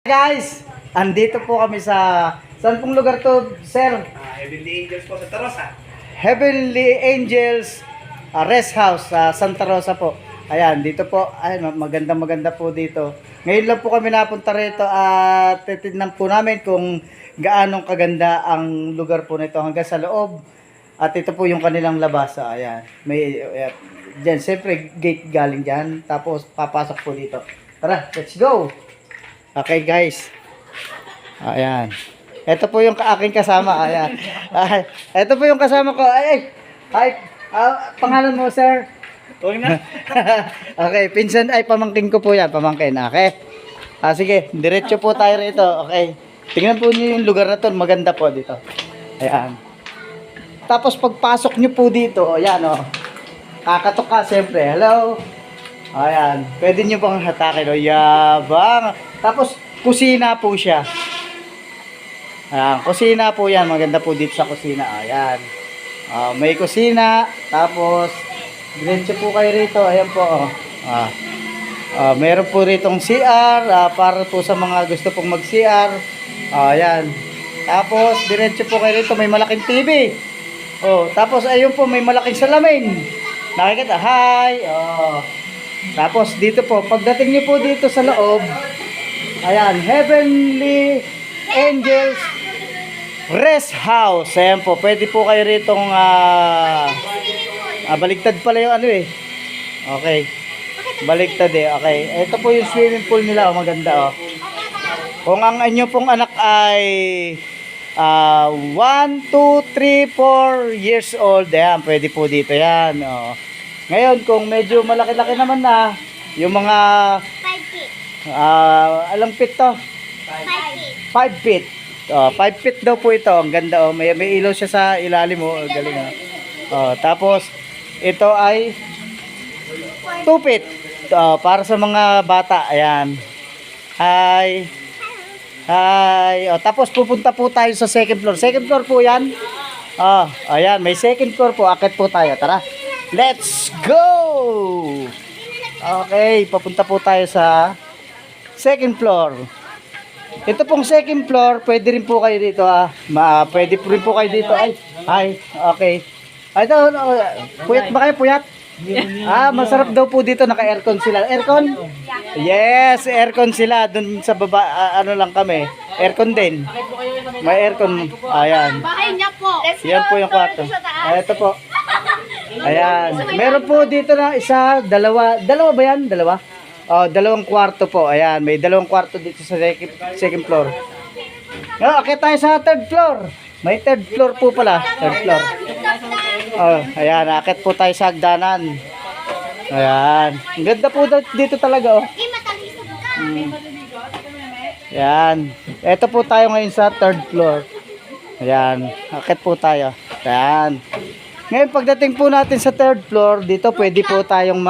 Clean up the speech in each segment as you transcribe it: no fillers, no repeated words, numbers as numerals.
Guys, andito po kami sa saan pong lugar to, sir? Heavenly Angels po sa Tarosa. Heavenly Angels Rest House sa Santa Rosa po. Ayan, dito po. Ay, maganda po dito. Ngayon lang po kami napunta rito at titignan po namin kung gaano kaganda ang lugar po nito hanggang sa loob. At ito po yung kanilang labas. Ayan. May diyan, siyempre gate galing diyan. Tapos papasok po dito. Tara, let's go. Okay guys. Ayan. Ito po yung aking kasama. Ayan. Ito po yung kasama ko. Ay. Pangalan mo, sir? Tuwing na. Okay, pinsan ay pamangkin ko po yan. Pamangkin. Okay. Sige, diretso po tayo rito. Okay. Tingnan po niyo yung lugar na to. Maganda po dito. Ayan. Tapos pagpasok niyo po dito, ayan o. Kakatok ka siyempre. Hello. Ayan. Pwede niyo pang hatakin. O, yabang. Tapos, kusina po siya. Ayan. Kusina po yan. Maganda po dito sa kusina. Ayan. May kusina. Tapos, diretso po kayo rito. Ayan po. Meron po ritong CR. Para po sa mga gusto pong mag-CR. Ayan. Tapos, diretso po kayo rito. May malaking TV. Tapos, ayun po. May malaking salamin. Nakikita. Hi. Tapos dito po, pagdating niyo po dito sa loob, ayan, Heavenly Angels Rest House. Ayan po, pwede po kayo ritong baligtad pala yung ano eh. Okay. Baligtad eh. Okay. Ito po yung swimming pool nila, maganda oh. Kung ang inyo pong anak ay 1, 2, 3, 4 years old, ayan, pwede po dito yan. Ngayon, kung medyo malaki-laki naman na, yung mga 5 feet. Alang feet to? 5 feet. 5 feet daw po ito. Ang ganda oh. May ilaw siya sa ilalim mo. Galing tapos, ito ay 2 feet. Para sa mga bata. Ayan. Hi. Hi. Tapos, pupunta po tayo sa second floor. Second floor po yan. Ayan. May second floor po. Akit po tayo. Tara. Let's go! Okay, papunta po tayo sa second floor. Ito pong second floor, pwede rin po kayo dito pwede rin po kayo dito. Ay, okay. Ito, puyat ba kayo? Puyat? Masarap daw po dito, naka-aircon sila. Aircon? Yes, aircon sila. Doon sa baba, ano lang kami. Aircon din. May aircon. Ayan. Bahay niya po. Yan po yung kwarto. Ito po. Ayan. Meron po dito na isa, dalawa ba yan? Dalawa? Dalawang kwarto po. Ayan. May dalawang kwarto dito sa second floor. Okay tayo sa third floor. May third floor po pala. Third floor. Ayan. Akit po tayo sa hagdanan. Ayan. Ang ganda po dito talaga oh. Ayan. Ito po tayo ngayon sa third floor. Ayan. Akit po tayo. Ayan. Ngayon pagdating po natin sa third floor, dito pwede po tayong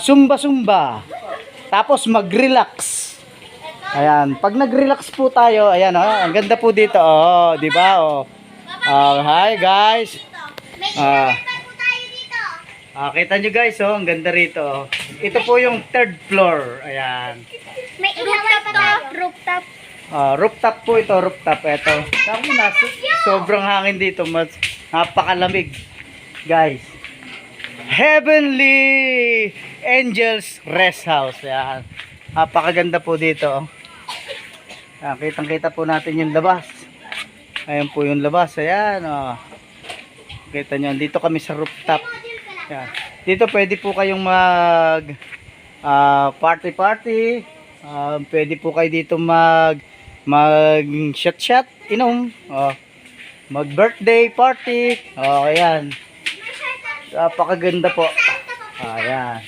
sumba-sumba. Tapos mag-relax. Ayan, pag nag-relax po tayo, ayan ang ganda po dito di ba hi guys. Kita nyo guys ang ganda rito. Ito po yung third floor. Ayan. May rooftop. Rooftop po ito, rooftop. Ito. Sobrang hangin dito. Napakalamig. Guys. Heavenly Angels Rest House. Ayan. Napakaganda po dito. Ayan, kitang-kita po natin yung labas. Ayan po yung labas. Ayan. Kita nyo. Dito kami sa rooftop. Ayan. Dito pwede po kayong mag party. Pwede po kayo dito mag shot inom, mag birthday party. Ayan. Napakaganda po. Ayan.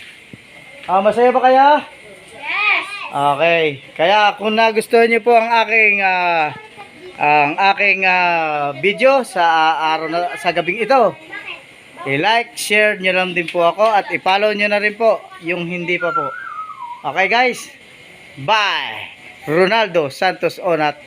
Masaya ba kaya? Yes. Okay. Kaya kung nagustuhan niyo po ang aking video sa sa gabing ito, i-like, share niyo lang din po ako at i-follow niyo na rin po yung hindi pa po. Okay guys? Bye! Ronaldo Santos Onat.